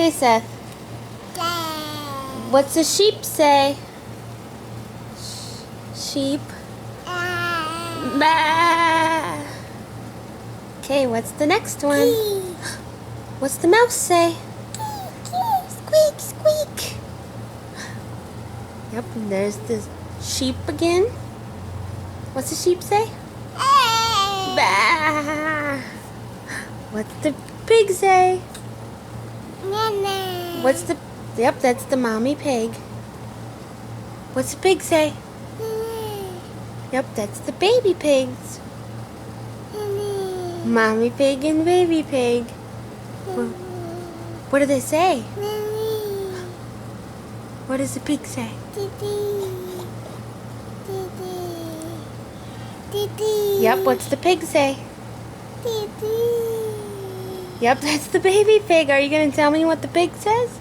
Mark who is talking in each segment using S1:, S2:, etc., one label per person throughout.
S1: Okay, Seth. What's the sheep say? Sheep. Bah. Okay, what's the next one? What's the mouse say? Squeak, squeak. Yep, and there's the sheep again. What's the sheep say? Bah. What's the pig say? What's the... Yep, that's the mommy pig. What's the pig say? Yep, that's the baby pigs. Mommy pig and baby pig. What do they say? What does the pig say? Yep, what's the pig say? Yep, that's the baby pig. Are you going to tell me what the pig says?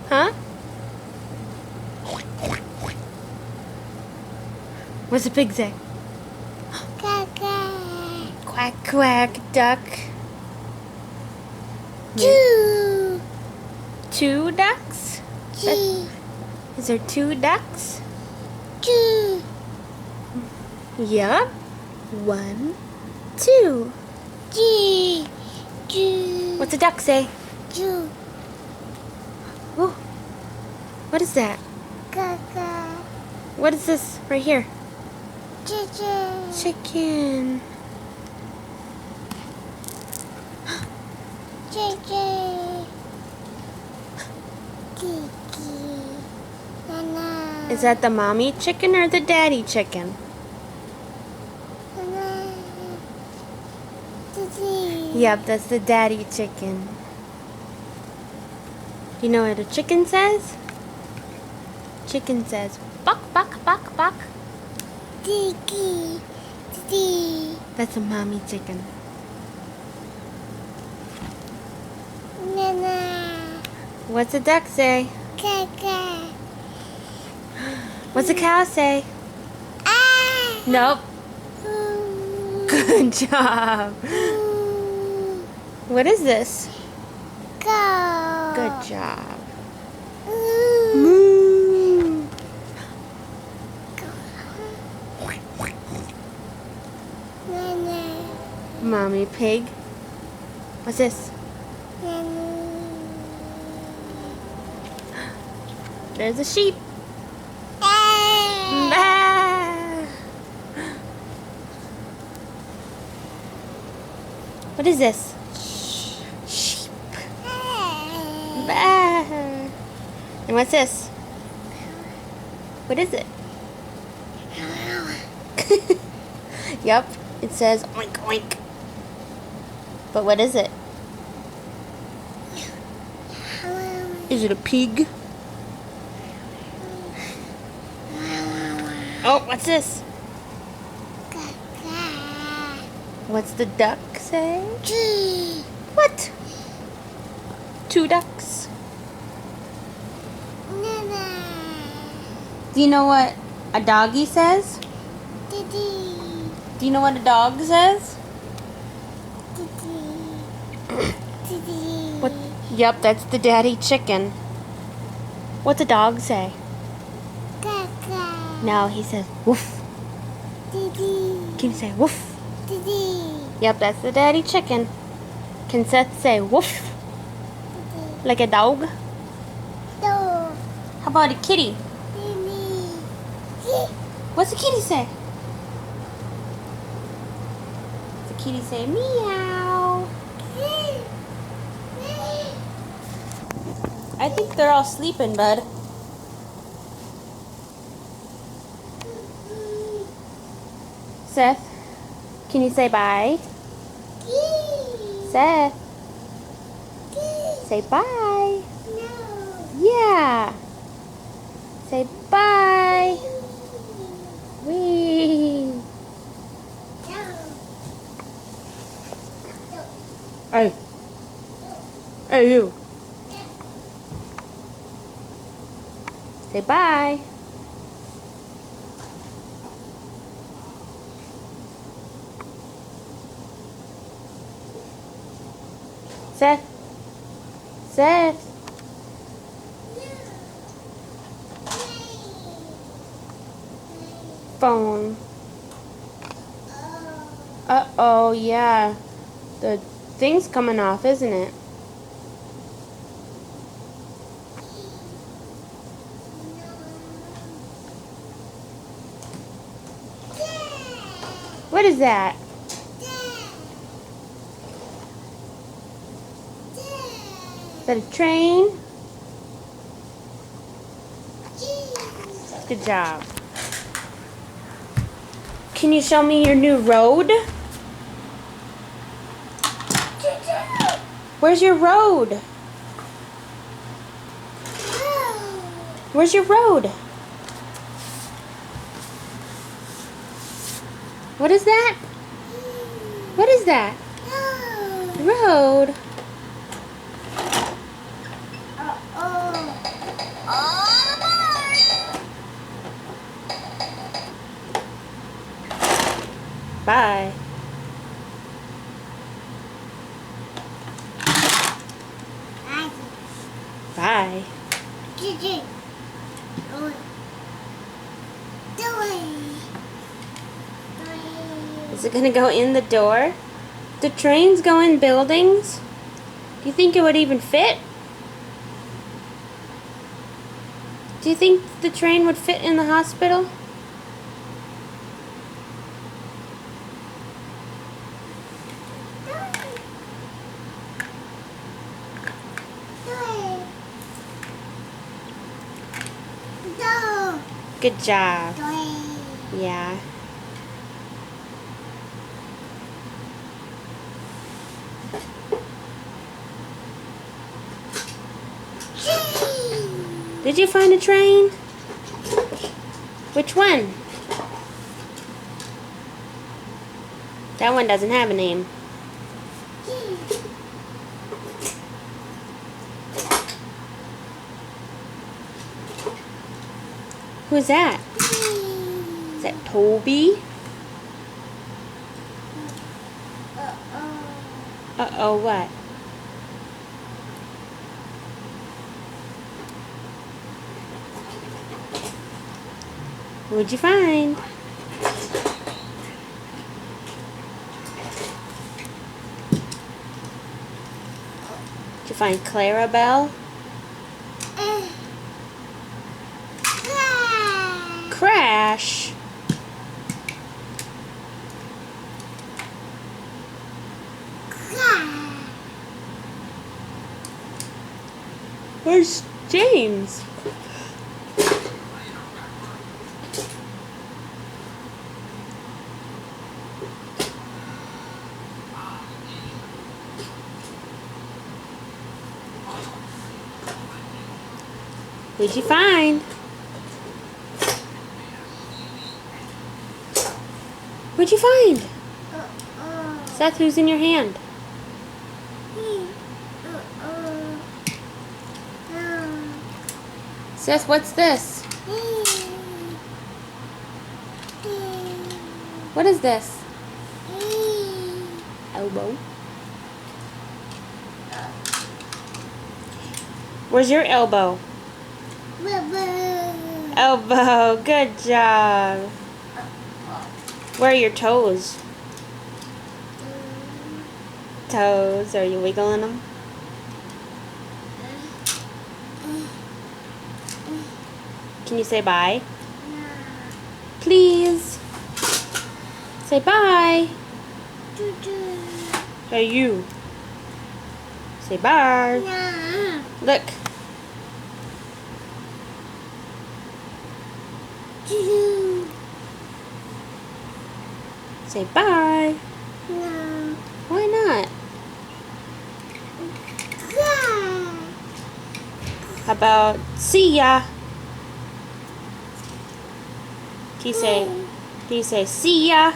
S1: Huh? What's the pig say? Quack, quack, duck. Two ducks? Is there two ducks? Yup. 1, 2. What's a duck say? Oh, what is that? What is this right here? Chicken. Is that the mommy chicken or the daddy chicken? Yep, that's the daddy chicken. You know what a chicken says? Chicken says, buck, buck, buck, buck. That's a mommy chicken. What's a duck say? What's a cow say? Nope. Good job. What is this? Good job. Moo. Mommy pig. What's this? There's a sheep. Bah. What is this? Sheep. Bah. And what's this? What is it? Yep, it says oink oink. But what is it? Is it a pig? Oh, what's this? What's the duck say? What? 2 ducks. Do you know what a doggy says? Do you know what a dog says? What? Yep, that's the daddy chicken. What's a dog say? No, he says woof. Can you say woof? Yep, that's the daddy chicken. Can Seth say woof? Like a dog? How about a kitty? What's a kitty say? Does a kitty say meow? I think they're all sleeping, bud. Seth, can you say bye? Seth, say bye. Yeah. Say bye. Wee. Hey. Hey, you. Say bye. Seth. Seth. Phone. Uh-oh, yeah. The thing's coming off, isn't it? What is that? Is that a train? Good job. Can you show me your new road? Where's your road? Where's your road? What is that? What is that? Road. Bye. Bye. Is it gonna go in the door? Do trains go in buildings? Do you think it would even fit? Do you think the train would fit in the hospital? Good job. Yeah. Did you find a train? Which one? That one doesn't have a name. Who's that? Is that Toby? Uh-oh, what? What'd you find? Did you find Clarabelle? Crash. Where's James? What'd you find? What'd you find? Seth, who's in your hand? Seth, what's this? What is this? Elbow. Where's your elbow? Elbow. Good job. Where are your toes? Toes. Are you wiggling them? Can you say bye? Please. Say bye. Hey, you. Say bye. Look. Say bye.
S2: No.
S1: Why not? How about see ya? Can you say see ya?